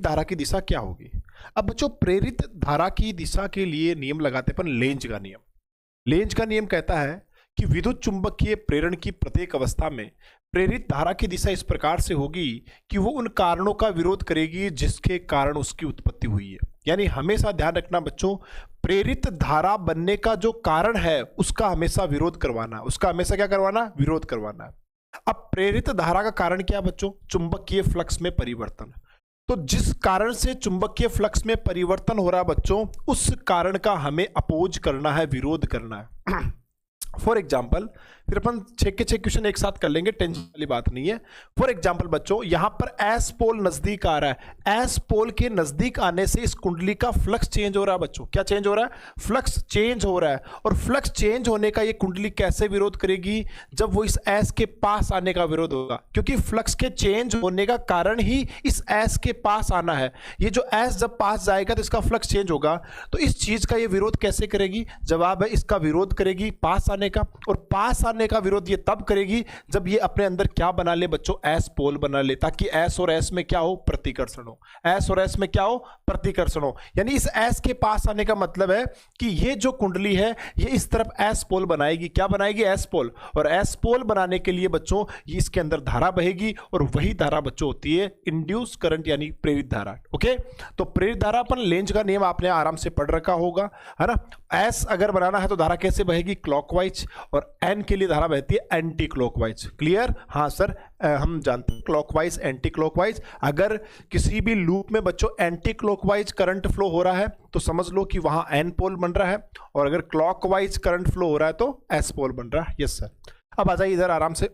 धारा की दिशा क्या होगी? अब बच्चों प्रेरित धारा की दिशा के लिए नियम लगाते अपन लेंज का नियम। लेंज का नियम कहता है कि विद्युत चुंबकीय प्रेरण की प्रत्येक अवस्था में प्रेरित धारा की दिशा इस प्रकार से होगी कि वो उन कारणों का विरोध करेगी जिसके कारण उसकी उत्पत्ति हुई है। यानी हमेशा ध्यान रखना बच्चों, प्रेरित धारा बनने का जो कारण है उसका हमेशा विरोध करवाना, उसका हमेशा क्या करवाना? विरोध करवाना। अब प्रेरित धारा का कारण क्या है बच्चों? चुंबकीय फ्लक्स में परिवर्तन। तो जिस कारण से चुंबकीय फ्लक्स में परिवर्तन हो रहा है बच्चों, उस कारण का हमें अपोज करना है, विरोध करना है। फॉर एग्जाम्पल, फिर अपन 6 के 6 क्वेश्चन एक साथ कर लेंगे, टेंशन वाली बात नहीं है। फॉर एग्जाम्पल बच्चों, यहां पर एस पोल नजदीक आ रहा है, एस पोल के नजदीक आने से इस कुंडली का फ्लक्स चेंज हो रहा है बच्चों। क्या चेंज हो रहा है? फ्लक्स चेंज हो रहा है। और फ्लक्स चेंज होने का ये कुंडली कैसे विरोध करेगी? जब वो इस एस के पास आने का विरोध होगा, क्योंकि फ्लक्स के चेंज होने का कारण ही इस एस के पास आना है। ये जो एस जब पास जाएगा तो इसका फ्लक्स चेंज होगा, तो इस चीज का ये विरोध कैसे करेगी? जवाब है इसका विरोध करेगी पास आने का। और पास आने का विरोध ये तब करेगी जब ये अपने अंदर क्या बना ले बच्चों? एस पोल बना ले, ताकि एस और एस में क्या हो? प्रतिकर्षण हो। एस और एस में क्या हो? प्रतिकर्षण हो। यानी इस एस के पास आने का मतलब है कि ये जो कुंडली है ये इस तरफ एस पोल बनाएगी। क्या बनाएगी? S pole. और एस पोल बनाने के लिए बच्चों ये इसके अंदर धारा बहेगी, और वही धारा बच्चों होती है इंड्यूस करंट यानी प्रेरित धारा। ओके, तो प्रेरित धारा अपन लेंज का नियम आपने आराम से पढ़ रखा होगा, है ना। एस अगर बनाना है तो धारा कैसे बहेगी? क्लॉकवाइज। और एन के लिए धारा बहती है एंटी क्लॉकवाइज। क्लियर? हाँ सर, हम जानते हैं क्लॉकवाइज एंटी क्लॉकवाइज। अगर किसी भी लूप में बच्चों एंटी क्लॉकवाइज करंट फ्लो हो रहा है तो समझ लो कि वहां एन पोल बन रहा है, और अगर क्लॉकवाइज करंट फ्लो हो रहा है तो एस पोल बन रहा है। Yes sir. अब आ जाइए इधर आराम से।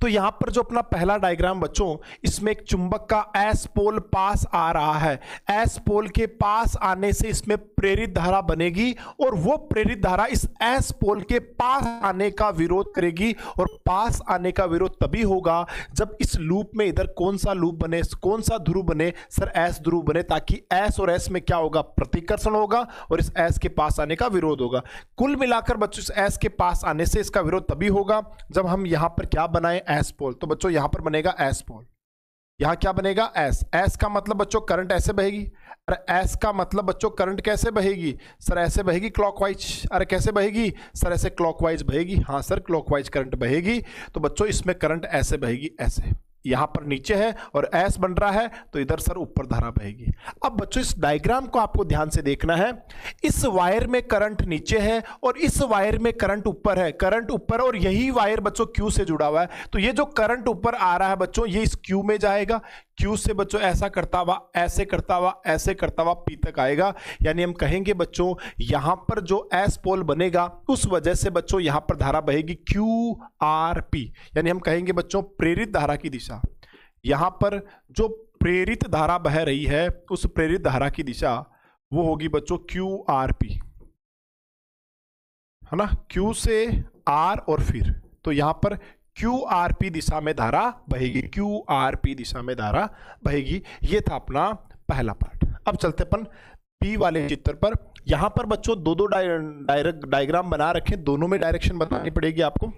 तो यहां पर जो अपना पहला डायग्राम बच्चों, इसमें एक चुंबक का एस पोल पास आ रहा है। एस पोल के पास आने से इसमें प्रेरित धारा बनेगी, और वो प्रेरित धारा इस एस पोल के पास आने का विरोध करेगी। और पास आने का विरोध तभी होगा जब इस लूप में इधर कौन सा लूप बने, कौन सा ध्रुव बने? सर एस ध्रुव बने, ताकि एस और एस में क्या होगा? प्रतिकर्षण होगा, और इस एस के पास आने का विरोध होगा। कुल मिलाकर बच्चों इस एस के पास आने से इसका विरोध तभी होगा जब हम यहां पर क्या बनाए? S pole. तो बच्चों यहां पर बनेगा एस पोल, यहां क्या बनेगा? एस। एस का मतलब बच्चों करंट ऐसे बहेगी। अरे एस का मतलब बच्चों करंट कैसे बहेगी? सर ऐसे बहेगी क्लॉकवाइज। अरे कैसे बहेगी? सर ऐसे क्लॉकवाइज बहेगी। हाँ सर, क्लॉकवाइज करंट बहेगी। तो बच्चों इसमें करंट ऐसे बहेगी, ऐसे। यहां पर नीचे है और एस बन रहा है, तो इधर सर ऊपर धारा बहेगी। अब बच्चों इस डायग्राम को आपको ध्यान से देखना है। इस वायर में करंट नीचे है और इस वायर में करंट ऊपर है। करंट ऊपर, और यही वायर बच्चों क्यू से जुड़ा हुआ है। तो ये जो करंट ऊपर आ रहा है बच्चों, ये इस क्यू में जाएगा। क्यू से बच्चों ऐसा करता हुआ, ऐसे करता हुआ, ऐसे करता हुआ पी तक आएगा। यानी हम कहेंगे बच्चों यहां पर जो एस पोल बनेगा उस वजह से बच्चों यहां पर धारा बहेगी क्यू आर पी। यानी हम कहेंगे बच्चों प्रेरित धारा की दिशा, यहां पर जो प्रेरित धारा बह रही है उस प्रेरित धारा की दिशा वो होगी बच्चों क्यू आर पी, है ना। क्यू से आर और फिर, तो यहां पर क्यू आर पी दिशा में धारा बहेगी। क्यू आर पी दिशा में धारा बहेगी। ये था अपना पहला पार्ट। अब चलते अपन पी वाले चित्र पर। यहां पर बच्चों दो दो डायग्राम बना रखे, दोनों में डायरेक्शन बतानी पड़ेगी आपको।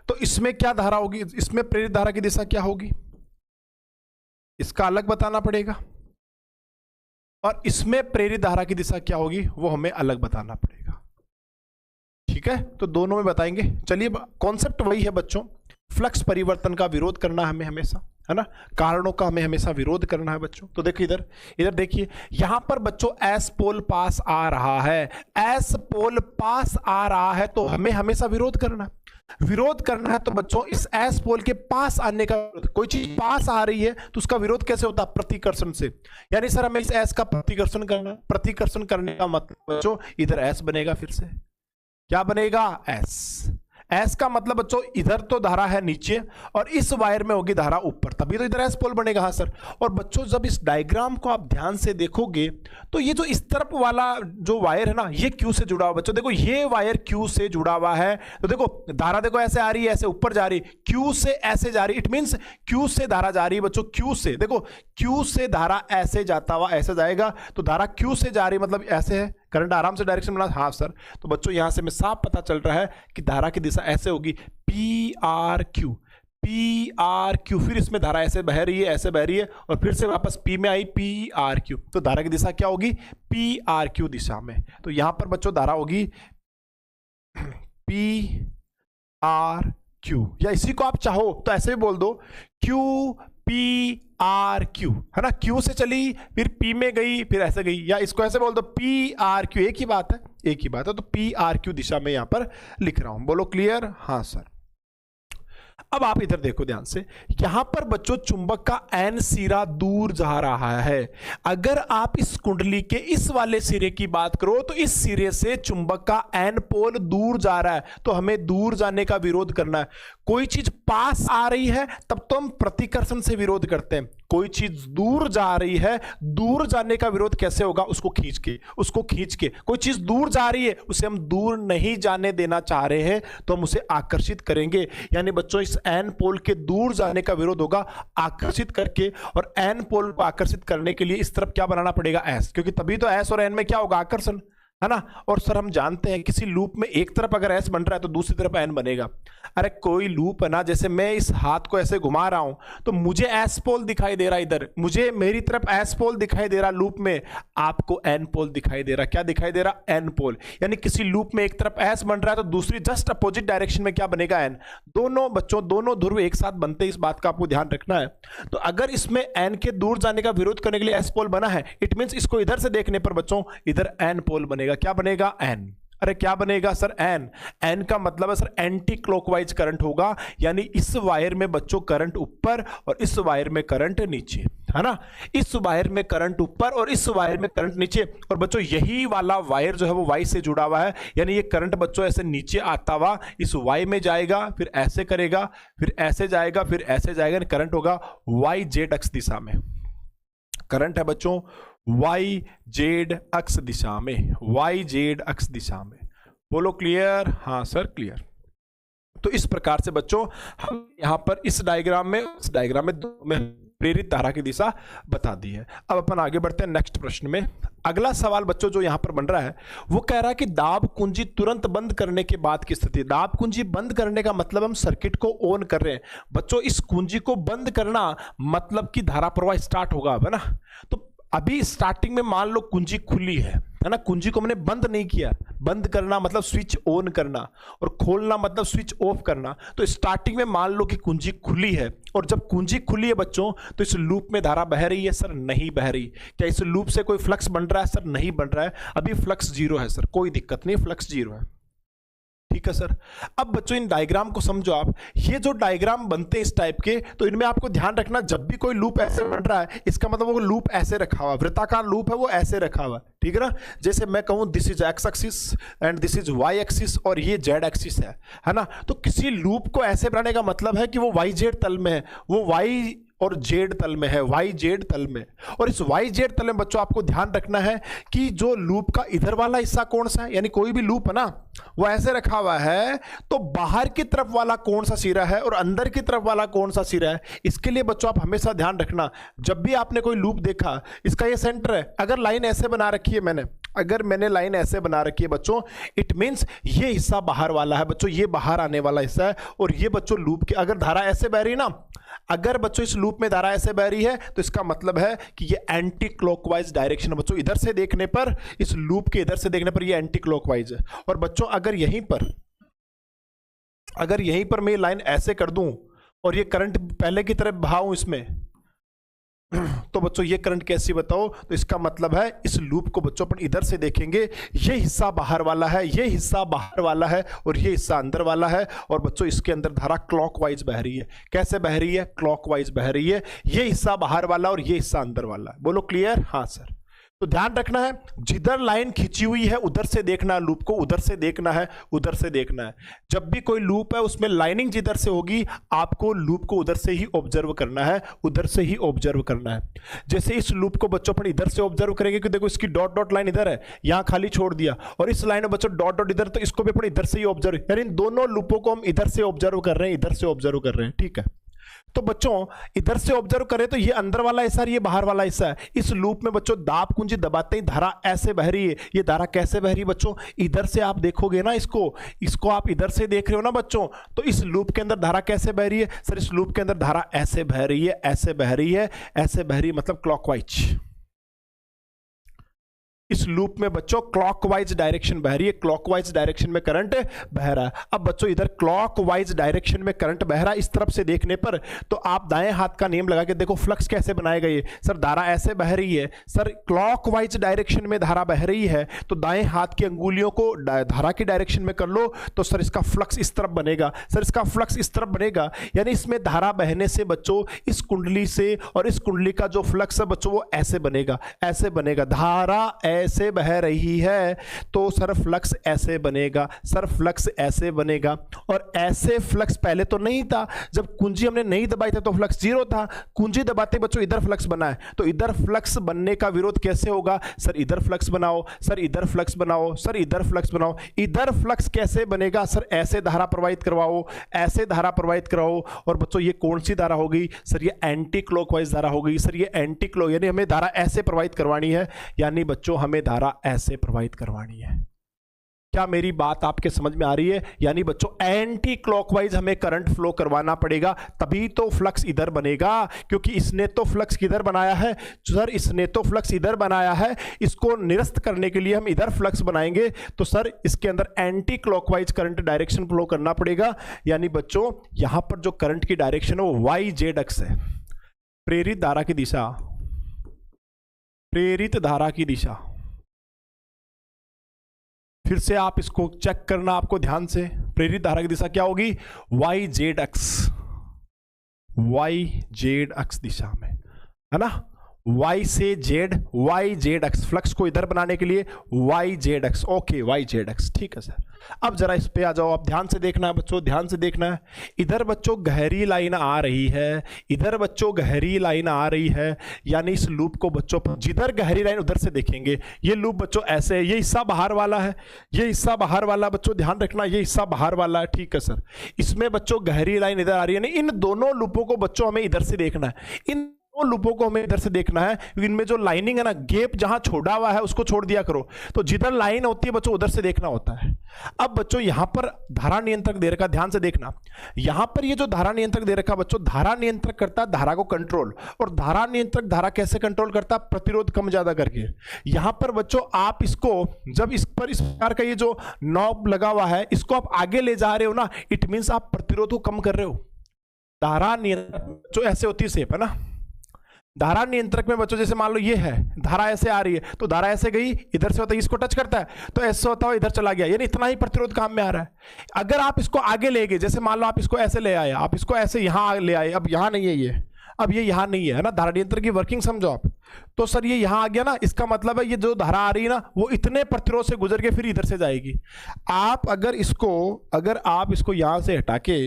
तो इसमें क्या धारा होगी? इसमें प्रेरित धारा की दिशा क्या होगी इसका अलग बताना पड़ेगा, और इसमें प्रेरित धारा की दिशा क्या होगी वो हमें अलग बताना पड़ेगा। ठीक है, तो दोनों में बताएंगे। चलिए, कॉन्सेप्ट वही है बच्चों, फ्लक्स परिवर्तन का विरोध करना हमें हमेशा, है ना। कारणों का हमें हमेशा विरोध करना है बच्चों। तो देखिए इधर, इधर देखिए, यहां पर बच्चों एस पोल पास आ रहा है। एस पोल पास आ रहा है तो हमें हमेशा विरोध करना है। विरोध करना है तो बच्चों इस एस पोल के पास आने का, कोई चीज पास आ रही है तो उसका विरोध कैसे होता है? प्रतिकर्षण से। यानी सर हमें इस एस का प्रतिकर्षण करना है। प्रतिकर्षण करने का मतलब बच्चों इधर एस बनेगा, फिर से क्या बनेगा? एस। एस का मतलब बच्चों इधर तो धारा है नीचे और इस वायर में होगी धारा ऊपर, तभी तो इधर एस पोल बनेगा। हाँ सर। और बच्चों जब इस डायग्राम को आप ध्यान से देखोगे तो ये जो इस तरफ वाला जो वायर है ना, ये क्यू से जुड़ा हुआ। बच्चों देखो ये वायर क्यू से जुड़ा हुआ है, तो देखो धारा देखो ऐसे आ रही है, ऐसे ऊपर जा रही, क्यू से ऐसे जा रही। इट मीन्स क्यू से धारा जा रही है बच्चों, क्यू से। देखो क्यू से धारा ऐसे जाता हुआ ऐसे जाएगा, तो धारा क्यू से जा रही मतलब ऐसे है। करंट आराम से डायरेक्शन बना। हाँ सर। तो बच्चों यहां से में साफ पता चल रहा है कि धारा की दिशा ऐसे होगी, P R Q. P R Q, फिर इसमें धारा ऐसे बह रही है, ऐसे बह रही है, और फिर से वापस पी में आई पी आर क्यू, तो धारा की दिशा क्या होगी? पी आर क्यू दिशा में। तो यहां पर बच्चों धारा होगी पी आर क्यू, या इसी को आप चाहो तो ऐसे भी बोल दो क्यू पी आर क्यू, है ना, क्यू से चली फिर पी में गई फिर ऐसे गई, या इसको ऐसे बोल दो पी आर क्यू, एक ही बात है, एक ही बात है। तो पी आर क्यू दिशा में यहां पर लिख रहा हूं, बोलो क्लियर? हाँ सर। अब आप इधर देखो ध्यान से, यहां पर बच्चों चुंबक का एन सिरा दूर जा रहा है। अगर आप इस कुंडली के इस वाले सिरे की बात करो तो इस सिरे से चुंबक का एन पोल दूर जा रहा है, तो हमें दूर जाने का विरोध करना है। कोई चीज पास आ रही है तब तो हम प्रतिकर्षण से विरोध करते हैं, कोई चीज दूर जा रही है, दूर जाने का विरोध कैसे होगा? उसको खींच के, उसको खींच के। कोई चीज दूर जा रही है, उसे हम दूर नहीं जाने देना चाह रहे हैं तो हम उसे आकर्षित करेंगे। यानी बच्चों इस एन पोल के दूर जाने का विरोध होगा आकर्षित करके, और एन पोल को आकर्षित करने के लिए इस तरफ क्या बनाना पड़ेगा? एस, क्योंकि तभी तो एस और एन में क्या होगा? आकर्षण, है ना। और सर हम जानते हैं किसी लूप में एक तरफ अगर एस बन रहा है तो दूसरी तरफ एन बनेगा। अरे कोई लूप है ना, जैसे मैं इस हाथ को ऐसे घुमा रहा हूं तो मुझे एस पोल दिखाई दे रहा है, इधर मुझे मेरी तरफ एस पोल दिखाई दे रहा लूप में, आपको एन पोल दिखाई दे रहा। क्या दिखाई दे रहा? N pole. यानी किसी लूप में एक तरफ एस बन रहा है तो दूसरी जस्ट अपोजिट डायरेक्शन में क्या बनेगा? एन। दोनों बच्चों, दोनों ध्रुव एक साथ बनते हैं, इस बात का आपको ध्यान रखना है। तो अगर इसमें एन के दूर जाने का विरोध करने के लिए एस पोल बना है, इट मींस इसको इधर से देखने पर बच्चों इधर एन पोल बनेगा। क्या बनेगा? एन। अरे क्या बनेगा सर? एन। एन का मतलब है सर एंटी क्लॉकवाइज करंट होगा, यानी इस वायर में बच्चों करंट ऊपर और इस वायर में करंट नीचे, है ना। इस वायर में करंट ऊपर और इस वायर में करंट नीचे, और बच्चों यही वाला वायर जो है वो वाई से जुड़ा हुआ है, यानी ये करंट बच्चों ऐसे नीचे आता हुआ इस वाई में जाएगा, फिर ऐसे करेगा, फिर ऐसे जाएगा, फिर ऐसे जाएगा, करंट होगा वाई जेड अक्ष दिशा में। करंट है बच्चों वाई जेड अक्ष दिशा में, वाई जेड अक्ष दिशा में। बोलो क्लियर? हाँ सर क्लियर। तो इस प्रकार से बच्चों हम यहां पर इस डायग्राम में, इस डायग्राम में प्रेरित धारा की दिशा बता दी है। अब अपन आगे बढ़ते हैं नेक्स्ट प्रश्न में। अगला सवाल बच्चों जो यहां पर बन रहा है वो कह रहा है कि दाब कुंजी तुरंत बंद करने के बाद की स्थिति। दाब कुंजी बंद करने का मतलब हम सर्किट को ऑन कर रहे हैं बच्चों, इस कुंजी को बंद करना मतलब कि धारा प्रवाह स्टार्ट होगा, है ना। तो अभी स्टार्टिंग में मान लो कुंजी खुली है ना, कुंजी को मैंने बंद नहीं किया। बंद करना मतलब स्विच ऑन करना, और खोलना मतलब स्विच ऑफ करना। तो स्टार्टिंग में मान लो कि कुंजी खुली है, और जब कुंजी खुली है बच्चों तो इस लूप में धारा बह रही है? सर नहीं बह रही। क्या इस लूप से कोई फ्लक्स बन रहा है? सर नहीं बन रहा है, अभी फ्लक्स जीरो है सर, कोई दिक्कत नहीं, फ्लक्स जीरो है। ठीक है सर। अब बच्चों इन डायग्राम को समझो आप, ये जो डायग्राम बनते हैं इस टाइप के, तो इनमें आपको ध्यान रखना जब भी कोई लूप ऐसे बन रहा है इसका मतलब वो लूप ऐसे रखा हुआ, वृत्ताकार लूप है वो ऐसे रखा हुआ, ठीक है ना। जैसे मैं कहूं this is X axis and this is Y axis और ये जेड एक्सिस है ना। तो किसी लूप को ऐसे बनाने का मतलब है कि वो वाई जेड तल में है, वो वाई और जेड तल में है, वाई जेड तल में। और इस वाई जेड तल में बच्चों आपको ध्यान रखना है कि जो लूप का इधर वाला हिस्सा कौन सा है, यानी कोई भी लूप है ना वो ऐसे रखा हुआ है, तो बाहर की तरफ वाला कौन सा सिरा है और अंदर की तरफ वाला कौन सा सिरा है। इसके लिए बच्चों आप हमेशा ध्यान रखना, जब भी आपने कोई लूप देखा, इसका ये सेंटर है, अगर लाइन ऐसे बना रखी है मैंने, अगर मैंने लाइन ऐसे बना रखी है बच्चों, इट मींस ये हिस्सा बाहर वाला है बच्चों, ये बाहर आने वाला हिस्सा है। और ये बच्चों लूप के अगर धारा ऐसे बह रही है ना, अगर बच्चों इस लूप में धारा ऐसे बह रही है तो इसका मतलब है कि ये एंटी क्लॉकवाइज डायरेक्शन है बच्चों। इधर से देखने पर, इस लूप के इधर से देखने पर ये एंटी क्लॉकवाइज है। और बच्चों अगर यहीं पर मैं लाइन ऐसे कर दूं और ये करंट पहले की तरफ बहाऊं इसमें, तो बच्चों ये करंट कैसी बताओ, तो इसका मतलब है इस लूप को बच्चों अपन इधर से देखेंगे, ये हिस्सा बाहर वाला है, ये हिस्सा बाहर वाला है और ये हिस्सा अंदर वाला है। और बच्चों इसके अंदर धारा क्लॉकवाइज बह रही है। कैसे बह रही है? क्लॉकवाइज बह रही है। ये हिस्सा बाहर वाला और ये हिस्सा अंदर वाला है। बोलो क्लियर? हाँ सर। तो ध्यान रखना है, जिधर लाइन खींची हुई है उधर से देखना है लूप को, उधर से देखना है, उधर से देखना है। जब भी कोई लूप है उसमें लाइनिंग जिधर से होगी आपको लूप को उधर से ही ऑब्जर्व करना है, उधर से ही ऑब्जर्व करना है। जैसे इस लूप को बच्चों अपन इधर से ऑब्जर्व करेंगे कि देखो इसकी डॉट डॉट लाइन इधर है, यहां खाली छोड़ दिया, और इस लाइन में बच्चों डॉट डॉट इधर, तो इसको भी अपन इधर से ही ऑब्जर्व, यानी इन दोनों लूपों को हम इधर से ऑब्जर्व कर रहे हैं, इधर से ऑब्जर्व कर रहे हैं। ठीक है। तो बच्चों इधर से ऑब्जर्व करें तो ये अंदर वाला हिस्सा है, ये बाहर वाला हिस्सा है। इस लूप में बच्चों दाब कुंजी दबाते ही धारा ऐसे बह रही है। ये धारा कैसे बह रही है बच्चों, इधर से आप देखोगे ना, इसको आप इधर से देख रहे हो ना बच्चों, तो इस लूप के अंदर धारा कैसे बह रही है सर, इस लूप के अंदर धारा ऐसे बह रही है, ऐसे बह रही है, ऐसे बह रही है, मतलब क्लॉकवाइज। इस लूप में बच्चों क्लॉकवाइज डायरेक्शन बह रही है, क्लॉकवाइज डायरेक्शन में करंट बह रहा है। अब बच्चों इधर क्लॉकवाइज डायरेक्शन में करंट बह रहा है इस तरफ से देखने पर, तो आप दाएं हाथ का नियम लगा के देखो फ्लक्स कैसे बनाएगा ये। सर धारा ऐसे बह रही है, सर क्लॉकवाइज डायरेक्शन में धारा बह रही है, तो दाएं हाथ की अंगुलियों को धारा की डायरेक्शन में कर लो, तो सर इसका फ्लक्स इस तरफ बनेगा। सर इसका फ्लक्स इस तरफ बनेगा, यानी इसमें धारा बहने से बच्चों इस कुंडली से और इस कुंडली का जो फ्लक्स है बच्चों वो ऐसे बनेगा, ऐसे बनेगा। धारा ऐसे बह रही है तो सर फ्लक्स ऐसे बनेगा, सर फ्लक्स ऐसे बनेगा। और ऐसे फ्लक्स पहले तो नहीं था, जब कुंजी हमने नहीं दबाई थी तो फ्लक्स 0 था। कुंजी दबाते बच्चों इधर फ्लक्स बना है, तो इधर फ्लक्स बनने का विरोध कैसे होगा सर, इधर फ्लक्स बनाओ, सर इधर फ्लक्स बनाओ, सर इधर फ्लक्स बनाओ। इधर फ्लक्स कैसे बनेगा सर, ऐसे धारा प्रवाहित करवाओ, ऐसे धारा प्रवाहित कराओ। और बच्चों ये कौन सी धारा होगी सर, ये एंटी क्लॉकवाइज धारा होगी। सर ये एंटी क्लॉक, यानी हमें धारा ऐसे प्रवाहित करवानी है, यानी बच्चों हमें धारा ऐसे प्रवाहित करवानी है। क्या मेरी बात आपके समझ में आ रही है? यानी बच्चों एंटी क्लॉकवाइज हमें करंट फ्लो करवाना पड़ेगा, तभी तो फ्लक्स इधर बनेगा। क्योंकि इसने तो फ्लक्स किधर बनाया है सर, इसने तो फ्लक्स इधर बनाया है, इसको निरस्त करने के लिए हम इधर फ्लक्स बनाएंगे, तो सर इसके अंदर anti clockwise current direction flow करना पड़ेगा। यानी बच्चों यहां पर जो करंट की डायरेक्शन है वो वाई जेड एक्स है। प्रेरित धारा की दिशा, प्रेरित धारा की दिशा, फिर से आप इसको चेक करना आपको ध्यान से। प्रेरित धारा की दिशा क्या होगी, Y Z X, Y Z X दिशा में, है ना। y से z, y z x, flux को इधर बनाने के लिए y z x, okay y z x, ठीक है सर। अब जरा इस पे आ जाओ, आप ध्यान से देखना है बच्चों, ध्यान से देखना है। इधर बच्चों गहरी लाइन आ रही है, इधर बच्चों गहरी लाइन आ रही है, यानी इस लूप को बच्चों जिधर गहरी लाइन उधर से देखेंगे। ये लूप बच्चों ऐसे है, ये हिस्सा बाहर वाला है, ये हिस्सा बाहर वाला, बच्चों ध्यान रखना ये हिस्सा बाहर वाला है, ठीक है सर। इसमें बच्चों गहरी लाइन इधर आ रही है, यानी इन दोनों लूपों को बच्चों हमें इधर से देखना है, इन दोनों लूपों को हमें इधर से देखना है। इनमें जो लाइनिंग है ना, गैप जहां छोड़ा हुआ है उसको छोड़ दिया करो, तो जिधर लाइन होती है बच्चों उधर से देखना होता है। अब बच्चों यहां पर धारा नियंत्रक दे रखा, ध्यान से देखना, यहां पर ये जो धारा नियंत्रक दे रखा बच्चों, धारा नियंत्रक करता है धारा को कंट्रोल। और धारा नियंत्रक धारा कैसे कंट्रोल करता है, प्रतिरोध कम ज्यादा करके। यहां पर बच्चों आप इसको जब इस पर इस प्रकार का ये जो नॉब लगा हुआ है इसको आप आगे ले जा रहे हो ना, इट मींस आप प्रतिरोध को कम कर रहे हो। धारा नियंत्रक जो ऐसे होती है शेप, है ना, धारा नियंत्रक में बच्चों जैसे मान लो ये है, धारा ऐसे आ रही है, तो धारा ऐसे गई, इधर से होता है इसको टच करता है, तो ऐसे होता है इधर चला गया, यानी इतना ही प्रतिरोध काम में आ रहा है। अगर आप इसको आगे ले गए, जैसे मान लो आप इसको ऐसे ले आए, आप इसको ऐसे यहां ले आए, अब यहां नहीं है ये, अब ये यहां नहीं है ना, धारा नियंत्रक की वर्किंग समझो आप। तो सर ये यहां आ गया ना, इसका मतलब है ये जो धारा आ रही है ना वो इतने प्रतिरोध से गुजर के फिर इधर से जाएगी। आप अगर आप इसको यहां से हटा के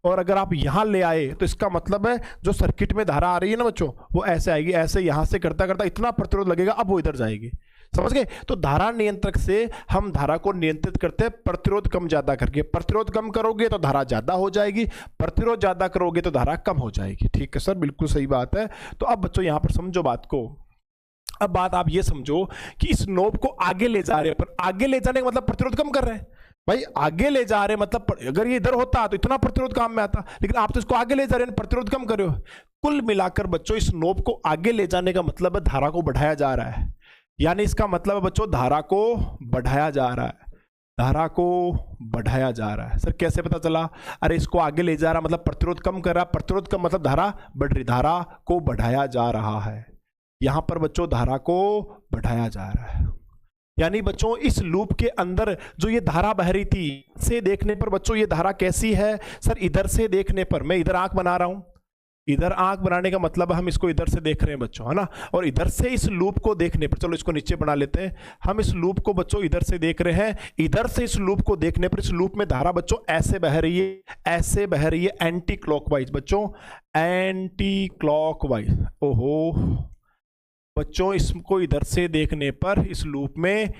और अगर आप यहां ले आए, तो इसका मतलब है जो सर्किट में धारा आ रही है ना बच्चों वो ऐसे आएगी, ऐसे यहां से करता करता इतना प्रतिरोध लगेगा, अब वो इधर जाएगी, समझ गए। तो धारा नियंत्रक से हम धारा को नियंत्रित करते हैं प्रतिरोध कम ज्यादा करके। प्रतिरोध कम करोगे तो धारा ज्यादा हो जाएगी, प्रतिरोध ज्यादा करोगे तो धारा कम हो जाएगी, ठीक है सर, बिल्कुल सही बात है। तो अब बच्चों यहां पर समझो बात को। अब बात आप ये समझो कि इस नोब को आगे ले जा रहे हैं, पर आगे ले जाने का मतलब प्रतिरोध कम कर रहे हैं भाई, आगे ले जा रहे हैं मतलब अगर ये इधर होता तो इतना प्रतिरोध काम में आता, लेकिन आप तो इसको आगे ले जा रहे हैं, प्रतिरोध कम कर रहे हो। कुल मिलाकर बच्चों इस नोब को आगे ले जाने का मतलब है धारा को बढ़ाया जा रहा है, यानी इसका मतलब है बच्चों धारा को बढ़ाया जा रहा है, धारा को बढ़ाया जा रहा है। सर कैसे पता चला, अरे इसको आगे ले जा रहा मतलब प्रतिरोध कम कर रहा, प्रतिरोध कम मतलब धारा बढ़ रही, धारा को बढ़ाया जा रहा है। यहां पर बच्चों धारा को बढ़ाया जा रहा है, यानी बच्चों इस लूप के अंदर जो ये धारा बह रही थी से देखने पर बच्चों ये धारा कैसी है सर, इधर से देखने पर, मैं इधर आंख बना रहा हूं, इधर आंख बनाने का मतलब हम इसको इधर से देख रहे हैं बच्चों, है ना, और इधर से इस लूप को देखने पर, चलो इसको नीचे बना लेते हैं, हम इस लूप को बच्चों इधर से देख रहे हैं, इधर से इस लूप को देखने पर इस लूप में धारा बच्चों ऐसे बह रही है, ऐसे बह रही है एंटी क्लॉकवाइज बच्चों, एंटी क्लॉकवाइज। ओहो बच्चों इसको इधर से देखने पर इस लूप में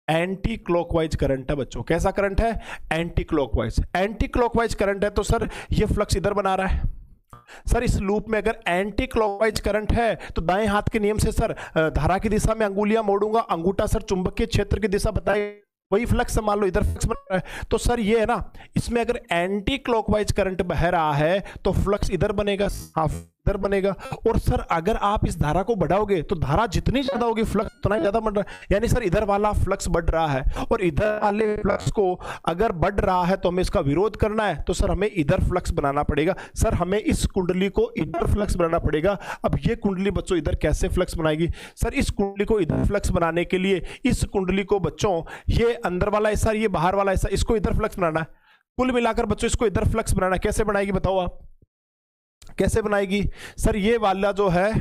एंटी क्लॉकवाइज करंट है बच्चों। कैसा करंट है, anti clockwise. Anti clockwise current है तो सर ये फ्लक्स इधर बना रहा है, सर इस लूप में अगर एंटी क्लॉकवाइज करंट है तो दाएं हाथ के नियम से सर धारा की दिशा में अंगुलियां मोड़ूंगा, अंगूठा सर चुंबकीय क्षेत्र की दिशा बताए, वही फ्लक्स मान लो इधर फ्लक्स बन रहा है, तो सर ये है ना, इसमें अगर एंटी क्लॉकवाइज करंट बह रहा है तो फ्लक्स इधर बनेगा, हाँ इधर बनेगा। और सर अगर आप इस धारा को बढ़ाओगे तो धारा जितनी ज्यादा होगी फ्लक्स उतना ज्यादा बढ़ रहा है, यानी सर इधर वाला फ्लक्स बढ़ रहा है और इधर वाले फ्लक्स को अगर बढ़ रहा है तो हमें इसका विरोध करना है, तो सर हमें इधर फ्लक्स बनाना पड़ेगा। सर हमें इस कुंडली को इधर फ्लक्स बनाना पड़ेगा। अब ये कुंडली बच्चों इधर कैसे फ्लक्स बनाएगी? सर इस कुंडली को इधर फ्लक्स बनाने के लिए इस कुंडली को बच्चों, ये अंदर वाला हिस्सा, ये बाहर वाला हिस्सा, इसको इधर फ्लक्स बनाना है। कुल मिलाकर बच्चों इसको इधर फ्लक्स बनाना है। कैसे बनाएगी बताओ आप, कैसे बनाएगी? सर ये वाला जो है,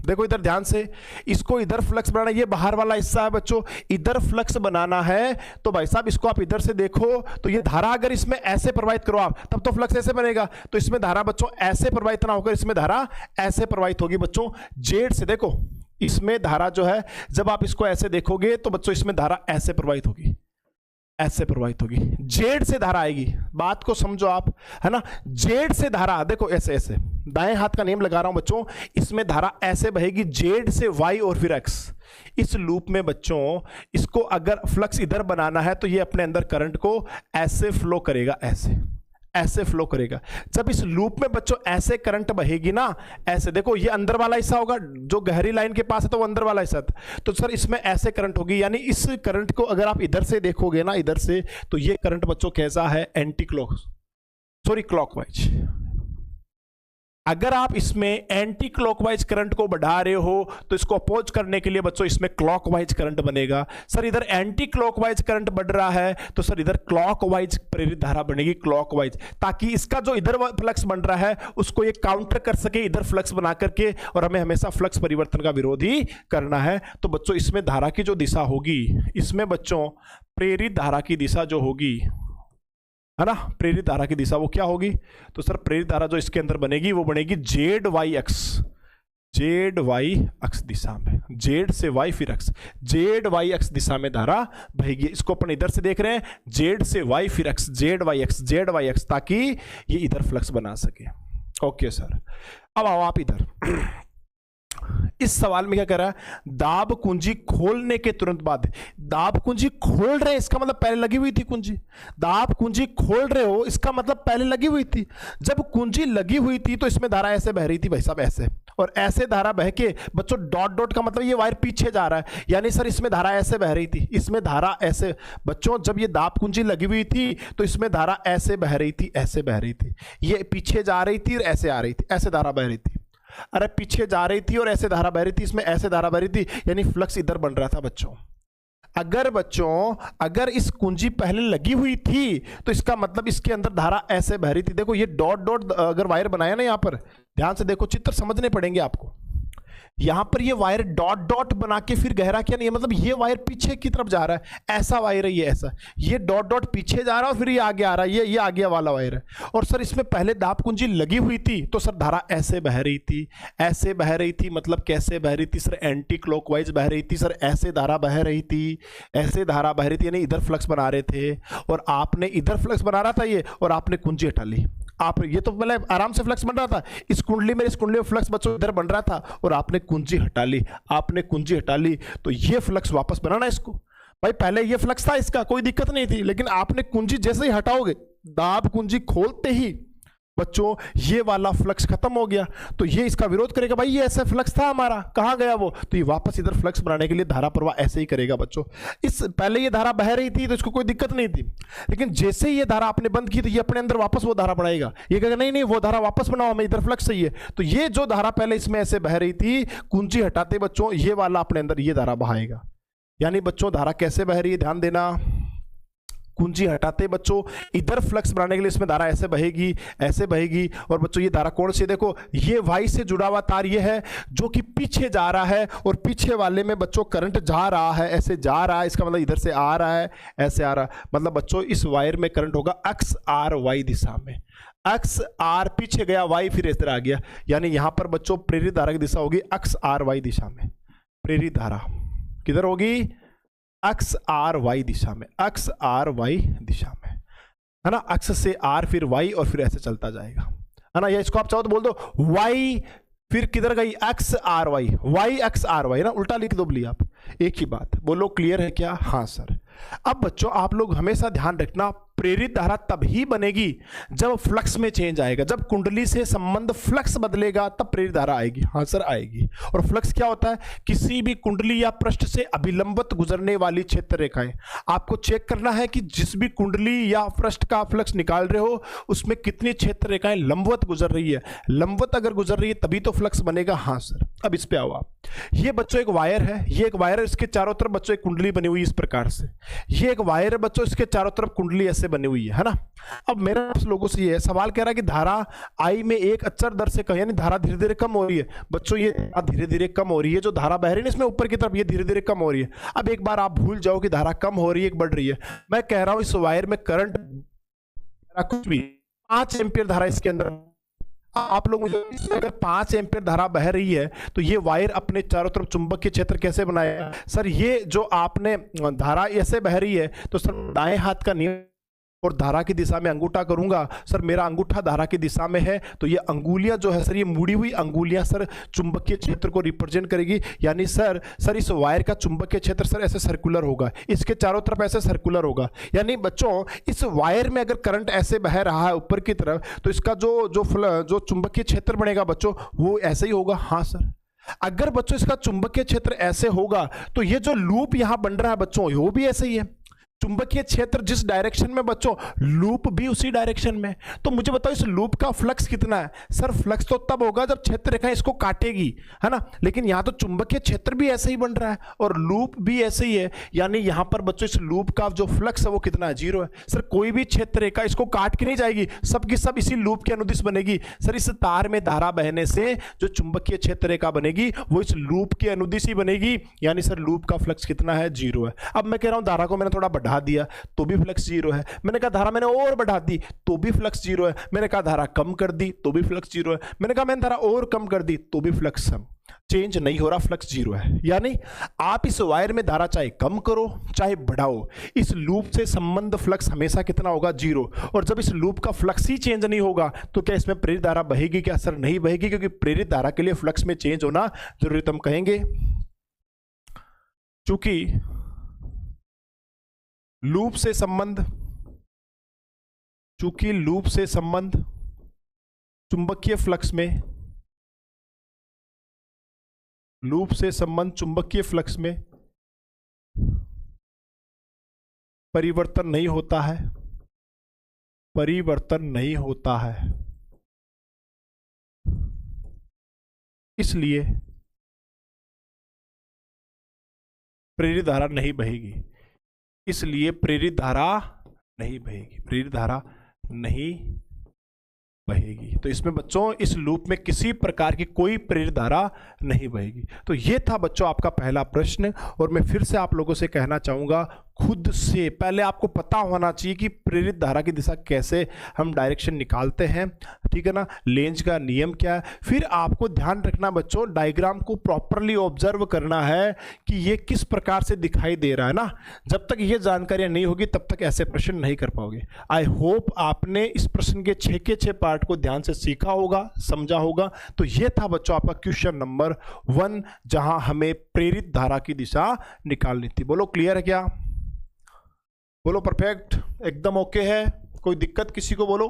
देखो इधर ध्यान से, इसको इधर फ्लक्स बनाना, ये बाहर वाला हिस्सा है बच्चों, इधर फ्लक्स बनाना है। तो भाई साहब इसको आप इधर से देखो तो ये धारा अगर इसमें ऐसे प्रवाहित करो आप, तब तो फ्लक्स ऐसे बनेगा। तो इसमें धारा बच्चों ऐसे प्रवाहित ना होकर इसमें धारा ऐसे प्रवाहित होगी बच्चों, जेड से। देखो इसमें धारा जो है, जब आप इसको ऐसे देखोगे तो बच्चों इसमें धारा ऐसे प्रवाहित होगी, ऐसे प्रवाहित होगी, जेड से धारा आएगी। बात को समझो आप, है ना, जेड से धारा, देखो ऐसे ऐसे, दाएं हाथ का नियम लगा रहा हूं बच्चों, इसमें धारा ऐसे बहेगी जेड से वाई और फिर एक्स। इस लूप में बच्चों इसको अगर फ्लक्स इधर बनाना है तो ये अपने अंदर करंट को ऐसे फ्लो करेगा, ऐसे ऐसे फ्लो करेगा। जब इस लूप में बच्चों ऐसे करंट बहेगी ना, ऐसे देखो ये अंदर वाला हिस्सा होगा, जो गहरी लाइन के पास है तो वो अंदर वाला हिस्सा, तो सर इसमें ऐसे करंट होगी। यानी इस करंट को अगर आप इधर से देखोगे ना, इधर से, तो ये करंट बच्चों कैसा है? Anti clockwise. अगर आप इसमें एंटी क्लॉकवाइज करंट को बढ़ा रहे हो तो इसको अपोज करने के लिए बच्चों इसमें क्लॉकवाइज करंट बनेगा। सर इधर एंटी क्लॉकवाइज करंट बढ़ रहा है तो सर इधर क्लॉकवाइज प्रेरित धारा बनेगी, क्लॉकवाइज, ताकि इसका जो इधर फ्लक्स बन रहा है उसको ये काउंटर कर सके इधर फ्लक्स बना करके, और हमें हमेशा फ्लक्स परिवर्तन का विरोध ही करना है। तो बच्चों इसमें धारा की जो दिशा होगी, इसमें बच्चों प्रेरित धारा की दिशा जो होगी, है ना, प्रेरित धारा की दिशा वो क्या होगी? तो सर प्रेरित धारा जो इसके अंदर बनेगी वो बनेगी Z Y X, Z Y x दिशा में, जेड से वाई फिर एक्स, जेड वाई एक्स दिशा में धारा बहेगी। इसको अपन इधर से देख रहे हैं, जेड से वाई फिर X, Z Y X, Z Y X, ताकि ये इधर फ्लक्स बना सके। ओके सर, अब आओ आप इधर। इस सवाल में क्या कर रहा है? दाब कुंजी खोलने के तुरंत बाद, दाब कुंजी खोल रहे हैं इसका मतलब पहले लगी हुई थी कुंजी, दाब कुंजी खोल रहे हो इसका मतलब पहले लगी हुई थी। जब कुंजी लगी हुई थी तो इसमें धारा ऐसे बह रही थी भाई साहब, ऐसे, और ऐसे धारा बह के बच्चों डॉट डॉट का मतलब ये वायर पीछे जा रहा है, यानी सर इसमें धारा ऐसे बह रही थी, इसमें धारा ऐसे। बच्चों जब ये दाब कुंजी लगी हुई थी तो इसमें धारा ऐसे बह रही थी, ऐसे बह रही थी, ये पीछे जा रही थी और ऐसे आ रही थी, ऐसे धारा बह रही थी। अरे पीछे जा रही थी और ऐसे धारा बह रही थी, इसमें ऐसे धारा बह रही थी, यानी फ्लक्स इधर बन रहा था बच्चों। अगर इस कुंजी पहले लगी हुई थी तो इसका मतलब इसके अंदर धारा ऐसे बह रही थी। देखो ये डॉट डॉट अगर वायर बनाया ना, यहां पर ध्यान से देखो, चित्र समझने पड़ेंगे आपको। यहां पर ये वायर डॉट डॉट बना के फिर गहरा किया नहीं, मतलब ये वायर पीछे की तरफ जा रहा है, ऐसा वायर है ये, ऐसा, ये डॉट डॉट पीछे जा रहा है और फिर ये आगे आ रहा है, ये आगे वाला वायर है। और सर इसमें पहले दाब कुंजी लगी हुई थी तो सर धारा ऐसे बह रही थी, ऐसे बह रही थी, मतलब कैसे बह रही थी सर? एंटी क्लॉकवाइज बह रही थी सर, ऐसे धारा बह रही थी, ऐसे धारा बह रही थी, यानी इधर फ्लक्स बना रहे थे, और आपने इधर फ्लक्स बना रहा था ये, और आपने कुंजी हटा ली। आप ये तो मतलब आराम से फ्लक्स बन रहा था, इस कुंडली में फ्लक्स बच्चों इधर बन रहा था, और आपने कुंजी हटा ली, आपने कुंजी हटा ली, तो ये फ्लक्स वापस बनाना इसको। भाई पहले ये फ्लक्स था, इसका कोई दिक्कत नहीं थी, लेकिन आपने कुंजी जैसे ही हटाओगे, दाब कुंजी खोलते ही बच्चों ये वाला फ्लक्स खत्म हो गया, तो ये इसका विरोध करेगा। भाई ये ऐसा फ्लक्स था हमारा, कहां गया वो? तो ये वापस इधर फ्लक्स बनाने के लिए धारा प्रवाह ऐसे ही करेगा बच्चों। इस पहले ये धारा बह रही थी तो इसको कोई दिक्कत नहीं थी, लेकिन जैसे ही ये धारा आपने बंद की तो ये अपने अंदर वापस वो धारा बढ़ाएगा। ये कहेगा नहीं नहीं वो धारा वापस बनाओ, हमें इधर फ्लक्स चाहिए। तो ये जो धारा पहले इसमें ऐसे बह रही थी, कुंजी हटाते बच्चों ये वाला अपने अंदर ये धारा बहाएगा। यानी बच्चों धारा कैसे बह रही है ध्यान देना, कुंजी हटाते बच्चों इधर फ्लक्स बनाने के लिए इसमें धारा ऐसे बहेगी, ऐसे बहेगी, और बच्चों ये धारा कौन सी? देखो ये वाई से जुड़ा हुआ तार ये है जो कि पीछे जा रहा है, और पीछे वाले में बच्चों करंट जा रहा है, ऐसे जा रहा है, इसका मतलब इधर से आ रहा है, ऐसे आ रहा है, मतलब बच्चों इस वायर में करंट होगा एक्स आर वाई दिशा में। एक्स आर पीछे गया, वाई फिर इधर आ गया, यानी यहां पर बच्चों प्रेरित धारा की दिशा होगी एक्स आर वाई दिशा में। प्रेरित धारा किधर होगी? एक्स आर वाई दिशा में, एक्स आर वाई दिशा में, है ना, एक्स से आर फिर वाई और फिर ऐसे चलता जाएगा। है ना, या इसको आप चाहो तो बोल दो y, फिर किधर गई x r y, y x r y ना, उल्टा लिख दो बोलिए आप, एक ही बात। बोलो क्लियर है क्या? हाँ सर। अब बच्चों आप लोग हमेशा ध्यान रखना, प्रेरित धारा तभी बनेगी जब फ्लक्स में चेंज आएगा, जब कुंडली से संबंध फ्लक्स बदलेगा तब प्रेरित धारा आएगी। हाँ सर आएगी। और फ्लक्स क्या होता है? किसी भी कुंडली या पृष्ठ से अभिलंबित गुजरने वाली क्षेत्र रेखाएं। आपको चेक करना है कि जिस भी कुंडली या पृष्ठ का फ्लक्स निकाल रहे हो उसमें कितनी क्षेत्र रेखाएं लंबवत गुजर रही है। लंबवत अगर गुजर रही है तभी तो फ्लक्स बनेगा। हाँ सर। अब इस पे आओ आप। ये बच्चों एक वायर है, ये एक वायर है, इसके चारों तरफ बच्चों एक कुंडली बनी हुई इस प्रकार से। ये एक वायर है बच्चों, इसके चारों तरफ कुंडली ऐसे बनी हुई है ना। अब मेरा आप लोगों से ये सवाल कह रहा है कि धारा आई में एक अचर दर से कम, यानी धारा धीरे धीरे कम हो रही है। बच्चों ये धीरे धीरे कम हो रही है, जो धारा बह रही है इसमें ऊपर की तरफ, ये धीरे धीरे कम हो रही है। अब एक बार आप भूल जाओ कि धारा कम हो रही है बढ़ रही है। मैं कह रहा हूं इस वायर में करंट कुछ भी 5 एम्पियर धारा इसके अंदर। आप लोग मुझे, अगर 5 एम्पियर धारा बह रही है तो ये वायर अपने चारों तरफ चुंबकीय क्षेत्र कैसे बनाएगा? सर ये जो आपने धारा ऐसे बह रही है तो सर दाएं हाथ का नियम और धारा की दिशा में अंगूठा करूंगा। सर मेरा अंगूठा धारा की दिशा में है तो ये अंगुलियां जो है सर, ये मुड़ी हुई अंगुलियां सर चुंबकीय क्षेत्र को रिप्रेजेंट करेगी। यानी सर इस वायर का चुंबकीय क्षेत्र सर ऐसे सर्कुलर होगा, इसके चारों तरफ ऐसे सर्कुलर होगा। यानी बच्चों इस वायर में अगर करंट ऐसे बह रहा है ऊपर की तरफ तो इसका जो चुंबकीय क्षेत्र बनेगा बच्चों वो ऐसे ही होगा। हाँ सर। अगर बच्चों इसका चुंबकीय क्षेत्र ऐसे होगा तो ये जो लूप यहां बन रहा है बच्चों वो भी ऐसे ही है। चुंबकीय क्षेत्र जिस डायरेक्शन में बच्चों, लूप भी उसी डायरेक्शन में। तो मुझे बताओ इस लूप का फ्लक्स कितना है? सर फ्लक्स तो तब होगा जब क्षेत्र रेखा इसको काटेगी, है ना। लेकिन यहां तो चुंबकीय क्षेत्र भी ऐसे ही बन रहा है और लूप भी ऐसे ही है। यानी यहां पर बच्चों इस लूप का जो फ्लक्स है वो कितना है? 0 है। सर कोई भी क्षेत्र रेखा इसको काट के नहीं जाएगी, सब की सब इसी लूप के अनुदिश बनेगी। सर इस तार में धारा बहने से जो चुंबकीय क्षेत्र रेखा बनेगी वो इस लूप के अनुदिश ही बनेगी। यानी सर लूप का फ्लक्स कितना है? 0 है। अब मैं कह रहा हूं धारा को मैंने थोड़ा बढ़ा दिया तो भी फ्लक्स 0 है। मैंने कहा धारा मैंने और बढ़ा दी तो भी फ्लक्स 0 है। मैंने कहा धारा कम कर दी तो भी फ्लक्स 0 है। मैंने कहा मैंने धारा और कम कर दी तो भी फ्लक्स चेंज नहीं हो रहा, फ्लक्स 0 है। यानी आप इस वायर में धारा चाहे कम करो चाहे बढ़ाओ, इस लूप से संबंध फ्लक्स हमेशा कितना होगा? 0। और जब इस लूप का फ्लक्स ही चेंज नहीं होगा तो क्या इसमें प्रेरित धारा बहेगी? क्या सर नहीं बहेगी, क्योंकि प्रेरित धारा के लिए फ्लक्स में चेंज होना जरूरी। हम कहेंगे चूंकि लूप से संबंध चुंबकीय फ्लक्स में, लूप से संबंध चुंबकीय फ्लक्स में परिवर्तन नहीं होता है, इसलिए प्रेरित धारा नहीं बहेगी। प्रेरित धारा नहीं बहेगी। तो इसमें बच्चों इस लूप में किसी प्रकार की कोई प्रेरित धारा नहीं बहेगी। तो ये था बच्चों आपका पहला प्रश्न। और मैं फिर से आप लोगों से कहना चाहूंगा, खुद से पहले आपको पता होना चाहिए कि प्रेरित धारा की दिशा कैसे हम डायरेक्शन निकालते हैं, ठीक है ना। लेंज का नियम क्या है। फिर आपको ध्यान रखना बच्चों, डायग्राम को प्रॉपरली ऑब्जर्व करना है कि ये किस प्रकार से दिखाई दे रहा है ना। जब तक ये जानकारियां नहीं होगी तब तक ऐसे प्रश्न नहीं कर पाओगे। आई होप आपने इस प्रश्न के 6 के 6 पार्ट को ध्यान से सीखा होगा, समझा होगा। तो ये था बच्चों आपका क्वेश्चन नंबर 1, जहां हमें प्रेरित धारा की दिशा निकालनी थी। बोलो क्लियर है क्या? बोलो परफेक्ट, एकदम ओके है, कोई दिक्कत किसी को? बोलो।